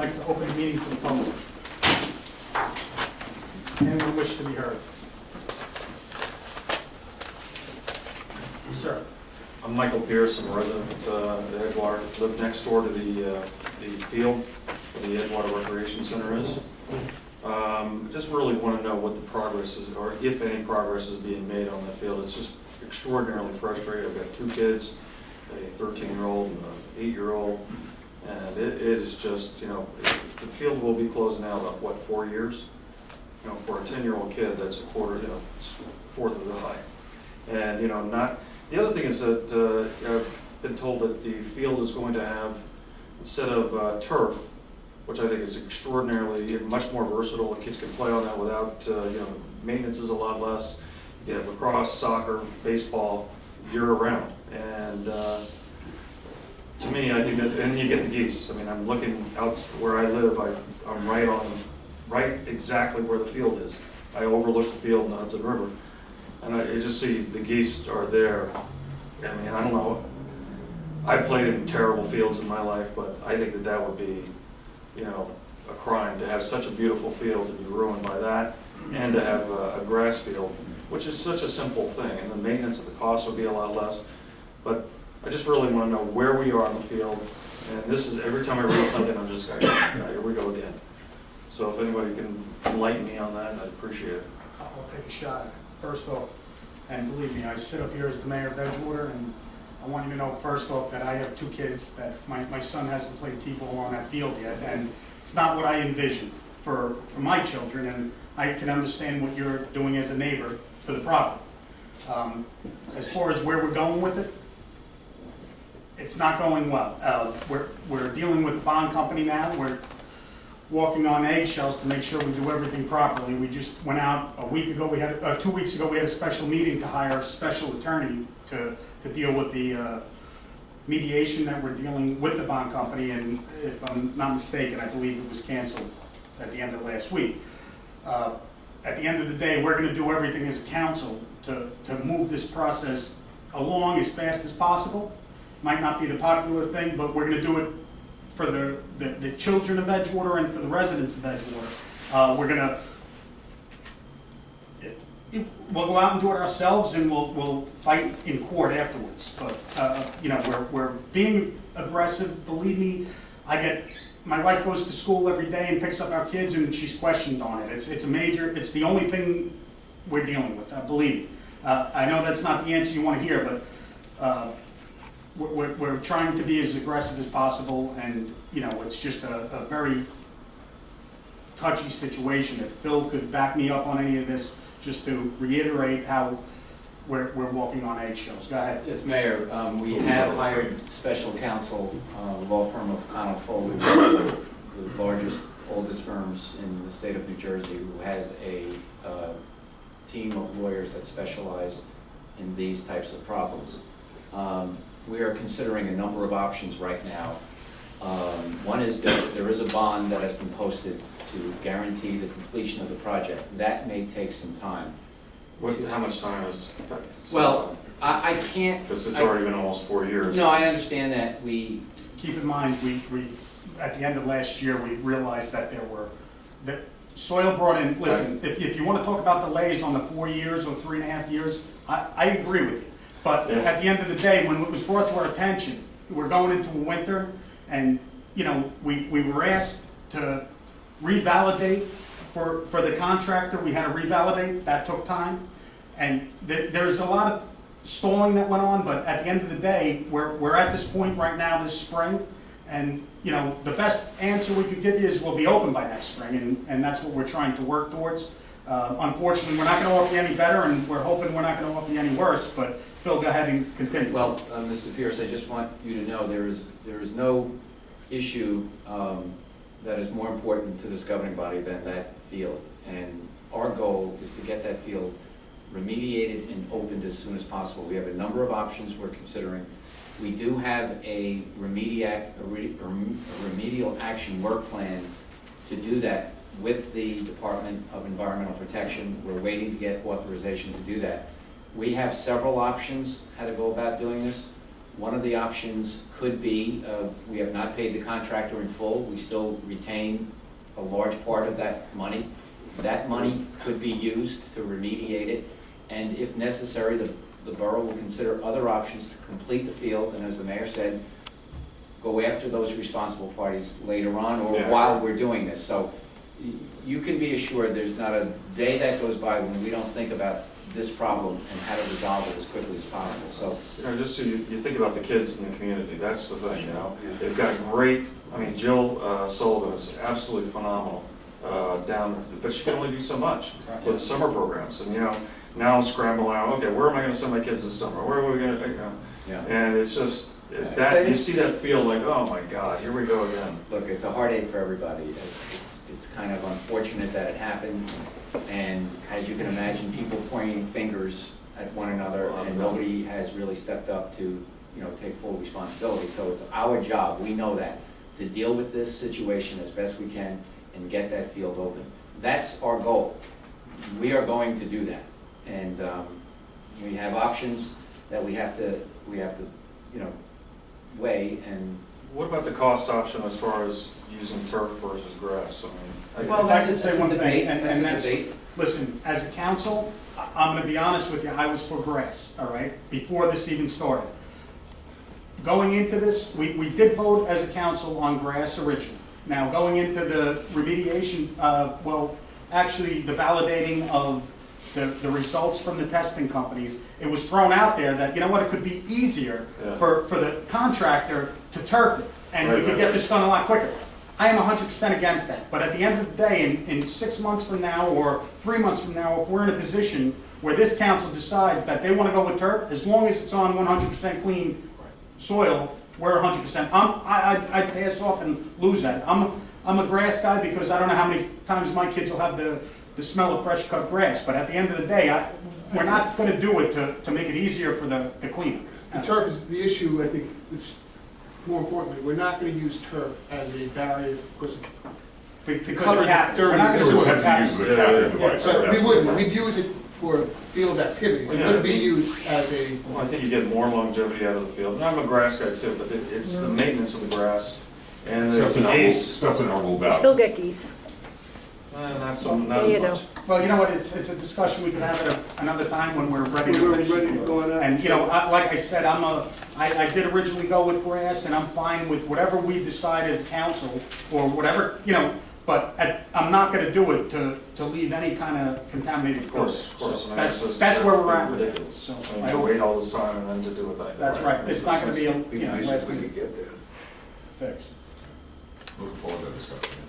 like to open the meeting to the public. Anyone wish to be heard? Sir. I'm Michael Pierce, I'm a resident of Edgewater, live next door to the field where the Edgewater Recreation Center is. Just really want to know what the progress is, or if any progress is being made on that field. It's just extraordinarily frustrating. I've got two kids, a 13-year-old and an 8-year-old, and it is just, you know, the field will be closing out about, what, 4 years? You know, for a 10-year-old kid, that's a quarter, you know, it's a fourth of the high. And, you know, not, the other thing is that I've been told that the field is going to have, instead of turf, which I think is extraordinarily, much more versatile, the kids can play on that without, you know, maintenance is a lot less. You have lacrosse, soccer, baseball, year-round. And to me, I think that, and you get the geese. I mean, I'm looking out where I live, I'm right exactly where the field is. I overlook the field and Hudson River. And I just see the geese are there. I mean, I don't know. I've played in terrible fields in my life, but I think that that would be, you know, a crime to have such a beautiful field to be ruined by that, and to have a grass field, which is such a simple thing, and the maintenance of the cost will be a lot less. But I just really want to know where we are on the field, and this is, every time I read something, I'm just going, yeah, here we go again. So if anybody can enlighten me on that, I'd appreciate it. I'll take a shot. First off, and believe me, I sit up here as the mayor of Edgewater, and I want you to know first off that I have two kids, that my son hasn't played t-ball on that field yet, and it's not what I envisioned for my children, and I can understand what you're doing as a neighbor to the property. As far as where we're going with it, it's not going well. We're dealing with the bond company now. We're walking on eggshells to make sure we do everything properly. We just went out a week ago. 2 weeks ago, we had a special meeting to hire a special attorney to deal with the mediation that we're dealing with the bond company, and if I'm not mistaken, I believe it was canceled at the end of last week. At the end of the day, we're going to do everything as council to move this process along as fast as possible. Might not be the popular thing, but we're going to do it for the children of Edgewater and for the residents of Edgewater. We'll go out and do it ourselves, and we'll fight in court afterwards. But you know, we're being aggressive. Believe me, my wife goes to school every day and picks up our kids, and she's questioned on it. It's the only thing we're dealing with. Believe me. I know that's not the answer you want to hear, but we're trying to be as aggressive as possible, and you know, it's just a very touchy situation. If Phil could back me up on any of this, just to reiterate how we're walking on eggshells. Go ahead. Yes, Mayor. We have hired special counsel, the law firm of Connell Foley, the largest, oldest firms in the state of New Jersey, who has a team of lawyers that specialize in these types of problems. We are considering a number of options right now. One is that there is a bond that has been posted to guarantee the completion of the project. That may take some time. How much time is that? Well, I can't... Because it's already been almost 4 years. No, I understand that. Keep in mind, we at the end of last year, we realized that that soil brought in, listen, if you want to talk about delays on the 4 years or 3.5 years, I agree with you. But yeah, at the end of the day, when it was brought to our attention, we're going into a winter, and you know, we were asked to revalidate for the contractor. We had to revalidate. That took time, and there's a lot of stalling that went on. But at the end of the day, we're at this point right now this spring, and you know, the best answer we could give you is we'll be open by next spring, and that's what we're trying to work towards. Unfortunately, we're not going to offer you any better, and we're hoping we're not going to offer you any worse. But Phil, go ahead and continue. Well, Mr. Pierce, I just want you to know there is no issue that is more important to this governing body than that field. And our goal is to get that field remediated and opened as soon as possible. We have a number of options we're considering. We do have a remedial action work plan to do that with the Department of Environmental Protection. We're waiting to get authorization to do that. We have several options how to go about doing this. One of the options could be, we have not paid the contractor in full, we still retain a large part of that money. That money could be used to remediate it, and if necessary, the borough will consider other options to complete the field, and as the mayor said, go after those responsible parties later on or Yeah. while we're doing this. So you can be assured there's not a day that goes by when we don't think about this problem and how to resolve it as quickly as possible. So, You know, just so you think about the kids in the community, that's the thing, you know? They've got great, I mean, Jill Sullivan is absolutely phenomenal down, but she can only do so much with the summer programs. And, you know, now I'm scrambling out, okay, where am I gonna send my kids this summer? Where are we gonna, you know? yeah. And it's just, Yeah, that, you it's- see that feel like, oh my God, here we go again. Look, it's a heartache for everybody. It's kind of unfortunate that it happened, and as you can imagine, people pointing fingers at one another, and nobody has really stepped up to, you know, take full responsibility. So it's our job, we know that, to deal with this situation as best we can and get that field open. That's our goal. We are going to do that, and we have options that we have to, you know, weigh. And What about the cost option as far as using turf versus grass? I mean, well, If I could say one thing, and that's a that's, debate. listen, as a council, I'm gonna be honest with you, I was for grass, all right, before this even started. Going into this, we did vote as a council on grass originally. Now, going into the remediation, well, actually, the validating of the results from the testing companies, it was thrown out there that, you know what, it could be easier Yeah. for the contractor to turf it, and we Right, could right, get right. this done a lot quicker. I am 100% against that, but at the end of the day, in 6 months from now, or 3 months from now, if we're in a position where this council decides that they want to go with turf, as long as it's on 100% clean soil, we're 100%. I'd pass off and lose that. I'm a grass guy because I don't know how many times my kids will have the smell of fresh cut grass, but at the end of the day, we're not going to do it to make it easier for the cleanup. The turf is the issue, I think, which, more importantly, we're not gonna use turf as a barrier because Because Covered of cap, we're dirt. not They going would to have to use the captive device. but we that's wouldn't, what- we'd use it for field activities, it Yeah. wouldn't be used as a, Well, I think you get more longevity out of the field. And I'm a grass guy too, but it's the maintenance of the grass and Stuff the in our, geese. stuff in our little You valley. still get geese. Not You as know. much. Well, you know what, it's a discussion we can have at another time when we're ready to we're finish the ready to field. go on that. And, you know, like I said, I did originally go with grass, and I'm fine with whatever we decide as a council, or whatever, you know, but I'm not gonna do it to leave any kind of contaminated Of field. course, of course. I mean, That's- it's just that's where we're at with it. ridiculous. So, I mean, I to hope- wait all this time and then to do it like that. That's right, it's not gonna be a, you know, last we minute could get there. fix. Looking forward to that discussion.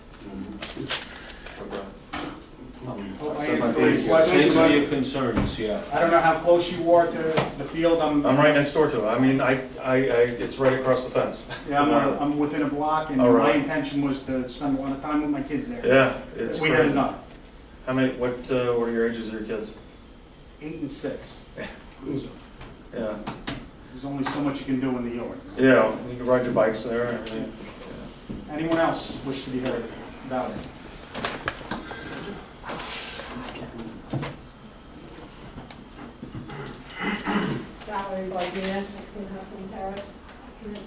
Okay. Hope I Set my answered pace. your question. Answer your concerns, yeah. I don't know how close you are to the field, I'm right next door to it. I mean, it's right across the fence. Yeah, I'm within a block, and All my right. intention was to spend a lot of time with my kids there. Yeah, it's We great. have not, How many, what are your ages of your kids? 8 and 6. Yeah, There's only so much you can do in the yard. yeah, you can ride your bikes there and everything. Anyone else wish to be heard about it? Valerie Bardina, 16 Hudson Terrace.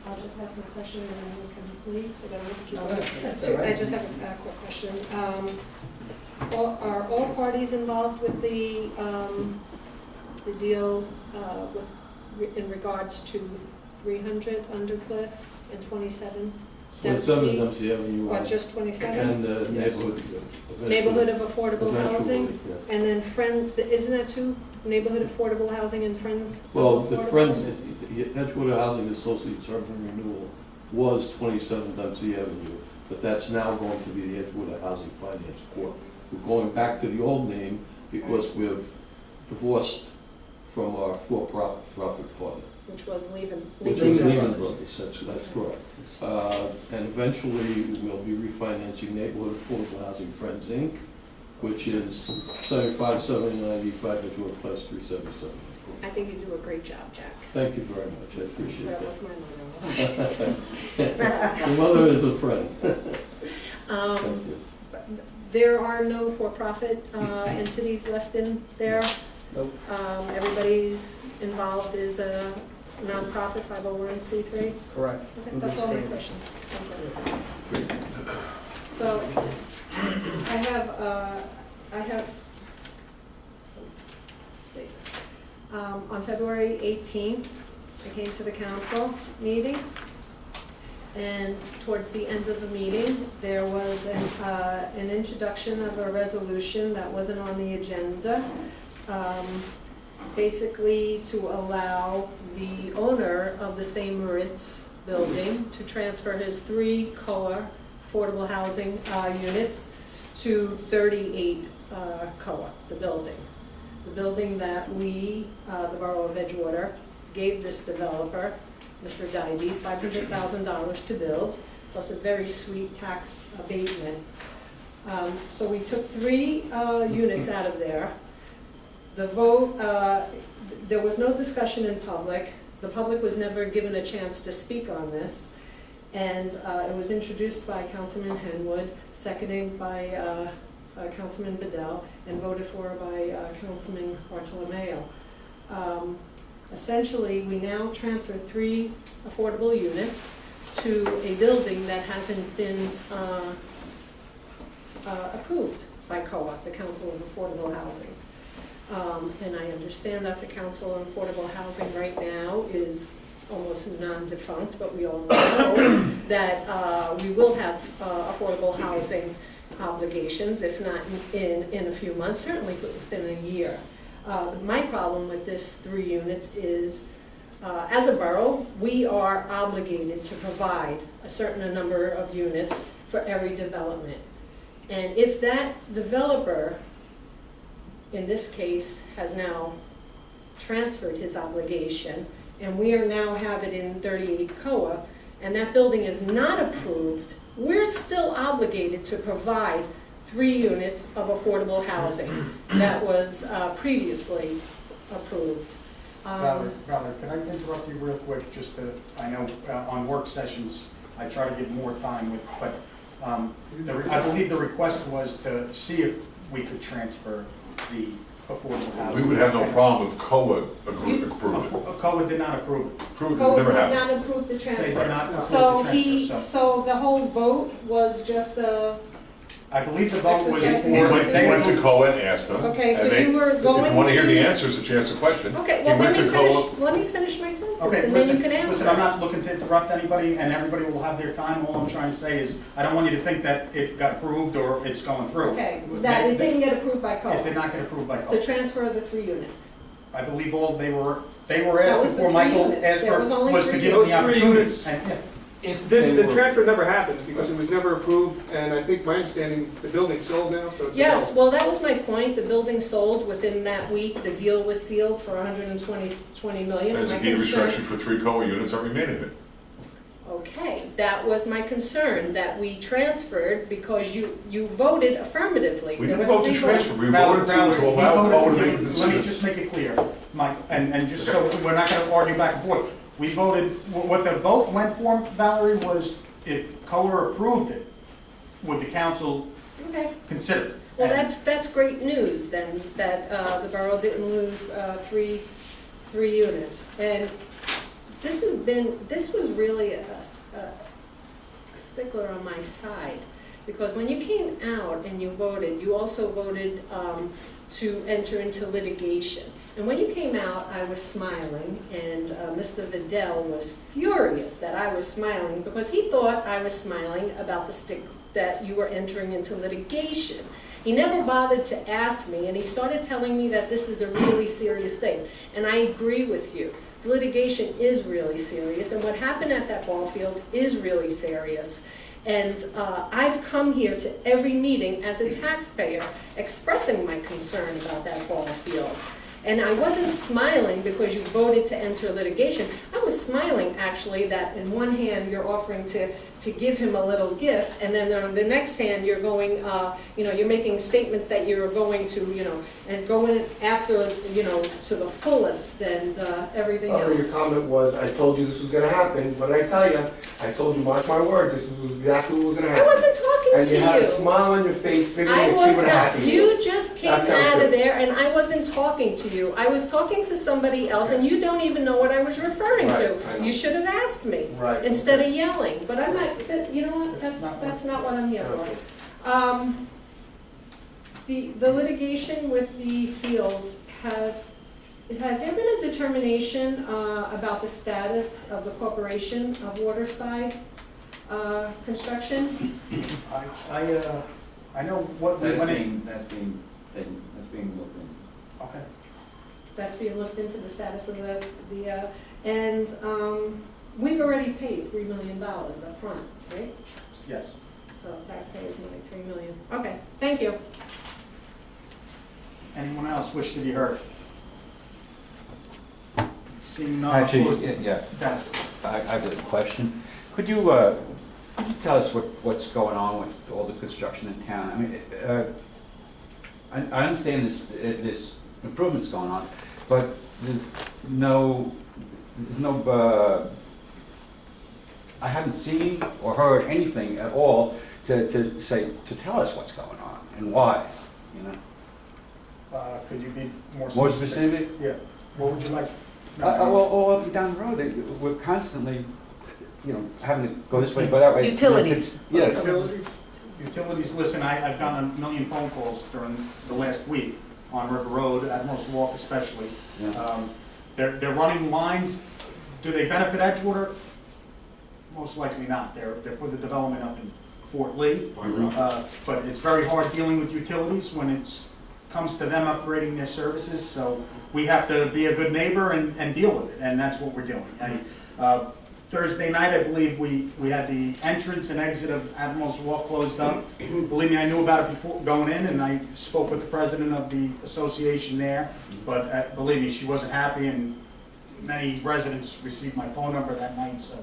I'll just ask my question and then we can leave, so that we can. I just have a quick question. Are all parties involved with the deal in regards to 300 Undercliff and 27 27 Dempsey? Dempsey Avenue. Or just 27? And neighborhood. Neighborhood of affordable housing? Eventually, yeah. And then isn't that two, neighborhood affordable housing and Friends? of Well, the Affordable Friends, Housing? the Edgewater Housing Associates urban renewal was 27 Dempsey Avenue, but that's now going to be the Edgewater Housing Finance Corp. We're going back to the old name because we've divorced from our for-profit party. Which was Lehman. Which was Lehman Brothers, that's correct. And eventually, we'll be refinancing Neighborhood Affordable Housing Friends, Inc., which is 75-7095 Edgewater Place 377. I think you do a great job, Jack. Thank you very much, I appreciate That that. was my motto. Your mother is a friend. Um, Thank you. There are no for-profit entities left in there. Nope. Everybody's involved is a nonprofit 501c3? Correct. Okay, that's all my questions. Thank you. So, I have some statement. On February 18th, I came to the council meeting, and towards the end of the meeting, there was an introduction of a resolution that wasn't on the agenda, basically to allow the owner of the St. Moritz building to transfer his 3 COA affordable housing units to 38 COA, the building. The building that we, the Borough of Edgewater, gave this developer, Mr. Dives, $500,000 to build, plus a very sweet tax abatement. So we took 3 units out of there. The vote, there was no discussion in public. The public was never given a chance to speak on this. And it was introduced by Councilman Henwood, seconded by Councilman Bedell, and voted for by Councilman Bartolomeo. Essentially, we now transferred 3 affordable units to a building that hasn't been approved by COA, the Council of Affordable Housing. And I understand that the Council of Affordable Housing right now is almost non-defunct, but we all know that we will have affordable housing obligations, if not in a few months, certainly within a year. My problem with this 3 units is, as a borough, we are obligated to provide a certain number of units for every development. And if that developer, in this case, has now transferred his obligation, and we are now have it in 38 COA, and that building is not approved, we're still obligated to provide 3 units of affordable housing that was previously approved. Valerie, can I interrupt you real quick, just to, I know on work sessions, I try to give more time with, but I believe the request was to see if we could transfer the affordable housing. We would have no problem if COA approved it. COA did not approve it. Approved it, COA never did happened. not approve the They transfer. did not approve So the he, transfer, so the whole vote was just a, I believe the vote was Exercise. He for. went to COA and asked them. Okay, so and they- you were If going you want to hear to- the answers, that you asked the question. okay, He well, went to COA. let me finish my sentence, Okay, and then you can listen, I'm answer. not looking to interrupt anybody, and everybody will have their time. All I'm trying to say is, I don't want you to think that it got approved or it's going through. Okay, that it didn't get approved by It did COA, not get approved by the COA. transfer of the 3 units. I believe all they were That was asking the for, 3 Michael units. asked There for, was only was to 3 give them the units. Those 3 opportunity. units. And, yeah. The transfer never happened because it was never approved, and I think my understanding, the building's sold now, so it's. Yes, well, that was my point, the building sold within that week, the deal was sealed for 120 million. There's a My deed concern- restriction for 3 COA units that remain in it. Okay, that was my concern, that we transferred because you voted affirmatively. We There didn't were vote to 3 votes. transfer, we Valerie, voted Valerie, to he allow voted COA to give make a it- Let me decision. just make it clear, Mike, and just so we're not gonna argue back and forth. We voted, what the vote went for, Valerie, was if COA approved it, would the council Okay, consider it? well, And- that's great news then, that the borough didn't lose 3 units. And this was really a stickler on my side, because when you came out and you voted, you also voted to enter into litigation. And when you came out, I was smiling, and Mr. Vidal was furious that I was smiling, because he thought I was smiling about the stick that you were entering into litigation. He never bothered to ask me, and he started telling me that this is a really serious thing. And I agree with you. Litigation is really serious, and what happened at that ball field is really serious. And I've come here to every meeting as a taxpayer expressing my concern about that ball field. And I wasn't smiling because you voted to enter litigation. I was smiling, actually, that in one hand you're offering to to give him a little gift, and then on the next hand, you're going, you're making statements that you're going to, and going after, to the fullest and everything else. Your comment was, I told you this was gonna happen, but I tell you, I told you, mark my words, this was exactly what was gonna I happen. wasn't talking And to you had a you. smile on your face, bigger I than you was would not, have. you just came That sounds out of good. there, and I wasn't talking to you. I was talking to somebody else, and you don't even know what I was referring Right, I to. know. You should have asked me. Right. Instead of yelling, but I'm not, you know what, That's not what- that's not what I'm here Okay. for. The litigation with the fields, has there been a determination about the status of the corporation of Waterside Construction? I know what we went in. That's being looked into. Okay. That's being looked into, the status of and we've already paid $3 million up front, right? Yes. So taxpayers money, $3 million. Okay, thank you. Anyone else wish to be heard? Seeing none. Actually, yeah, Dennis. I have a question. Could you tell us what's going on with all the construction in town? I mean, I understand this improvement's going on, but there's no, I haven't seen or heard anything at all to tell us what's going on and why, you know? Could you be more specific? More specific? Yeah. What would you like? Well, all up and down the road, we're constantly, having to go this way, go that way. Utilities. Yeah. Utilities, listen, I've done 1 million phone calls during the last week on River Road, Admiral's Walk especially. Yeah. They're running lines. Do they benefit Edgewater? Most likely not. They're for the development up in Fort Lee. But it's very hard dealing with utilities when it comes to them upgrading their services. So we have to be a good neighbor and deal with it, and that's what we're doing. Thursday night, I believe, we had the entrance and exit of Admiral's Walk closed up. Believe me, I knew about it before going in, and I spoke with the president of the association there. But believe me, she wasn't happy, and many residents received my phone number that night. So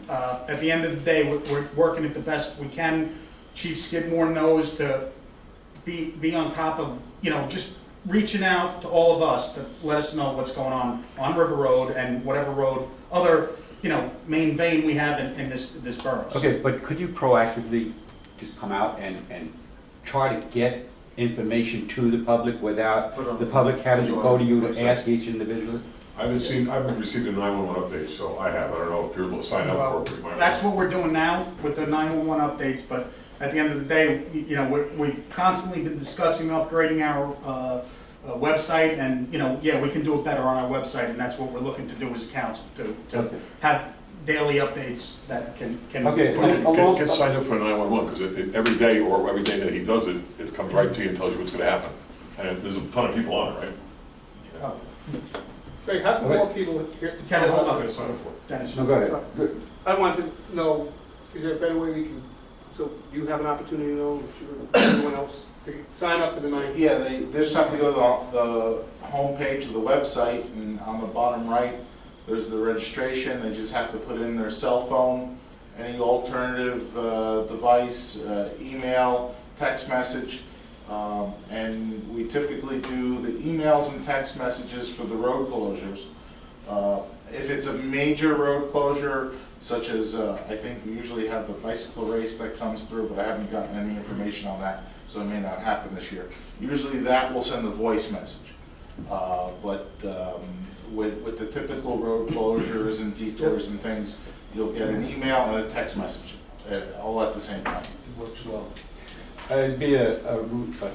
at the end of the day, we're working it the best we can. Chief Skidmore knows to be on top of, just reaching out to all of us to let us know what's going on River Road and whatever road, other, main vein we have in this borough. Okay, but could you proactively just come out and try to get information to the public without the public having to go to you to ask each individual? I haven't received a 911 update, so I don't know if you're able to sign up for it. That's what we're doing now with the 911 updates, but at the end of the day, we've constantly been discussing upgrading our website, and, we can do it better on our website, and that's what we're looking to do as a council, to have daily updates that can. Okay. Get signed up for a 911, because every day or every day that he does it, it comes right to you and tells you what's going to happen. And there's a ton of people on it, right? Great, how come more people here? Kevin, hold I'm on. going to sign up for it. Dennis. No, go ahead. I want to know, is there a better way we can, so you have an opportunity to know, I'm sure everyone else, to sign up for the night? Yeah, they just have to go to the homepage of the website, and on the bottom right, there's the registration. They just have to put in their cell phone, any alternative device, email, text message. And we typically do the emails and text messages for the road closures. If it's a major road closure, such as, I think we usually have the bicycle race that comes through, but I haven't gotten any information on that, so it may not happen this year. Usually that will send a voice message. But with the typical road closures and detours and things, you'll get an email and a text message, all at the same time. It works well. It'd be a route, but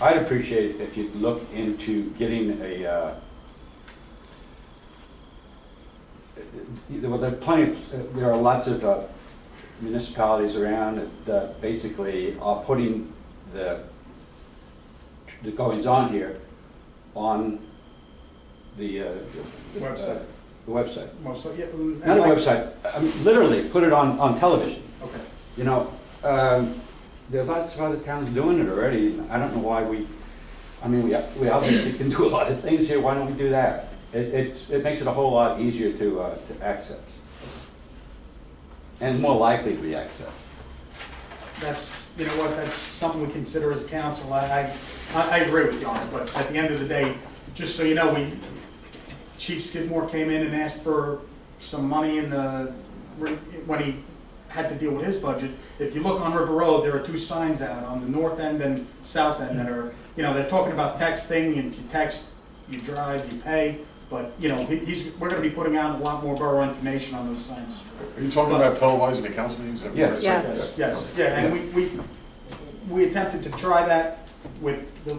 I'd appreciate it if you'd look into getting a, well, there are lots of municipalities around that basically are putting the goings-on here on the Website. the website. Mostly, yeah. Not a website, literally put it on television. Okay. There are lots of other towns doing it already. I don't know why we obviously can do a lot of things here. Why don't we do that? It makes it a whole lot easier to access. and more likely to be accessed. That's, you know what, that's something we consider as council. I agree with you on it, but at the end of the day, just so you know, Chief Skidmore came in and asked for some money when he had to deal with his budget. If you look on River Road, there are 2 signs out on the north end and south end that are, you know, they're talking about texting, and if you text, you drive, you pay, but, you know, we're gonna be putting out a lot more borough information on those signs. Are you talking about televising the council meetings? Yeah. Yes. Yes, yeah, and we attempted to try that with the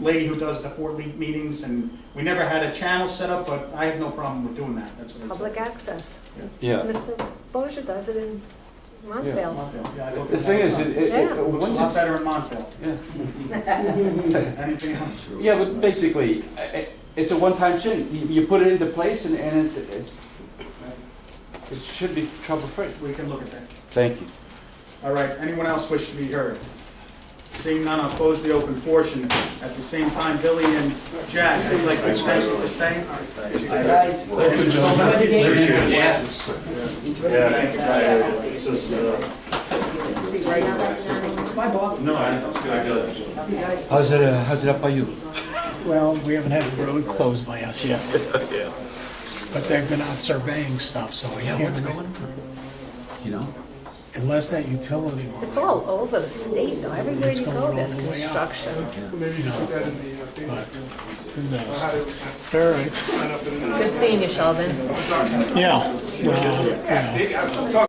lady who does the Fort Lee meetings, and we never had a channel set up, but I have no problem with doing that, that's what I said. Public access. Yeah. Mr. Bozier does it in Montvale. Montville, yeah, I look The at thing that. is, Yeah. It looks a once lot it's, better in Montville. yeah. Anything else? Yeah, but basically, it's a one-time thing. You put it into place and it should be trouble-free. We can look at that. Thank you. All right, anyone else wish to be heard? Seeing none, I'll close the open portion. At the same time, Billy and Jack, I'd like to thank you for staying. Good job. Yeah. Bye, Bob. No, that's a good idea. How's it up by you? Well, we haven't had the road closed by us yet. But they've been out surveying stuff, so I can't really, You know? unless that utility line. It's all over the state, though. Everywhere It's you going go, all there's the way up. construction. Maybe No. put that in the paper. But who knows? How to All right. sign up in the- Good seeing you, Sheldon. Yeah. Well, yeah. Maybe, I'm talking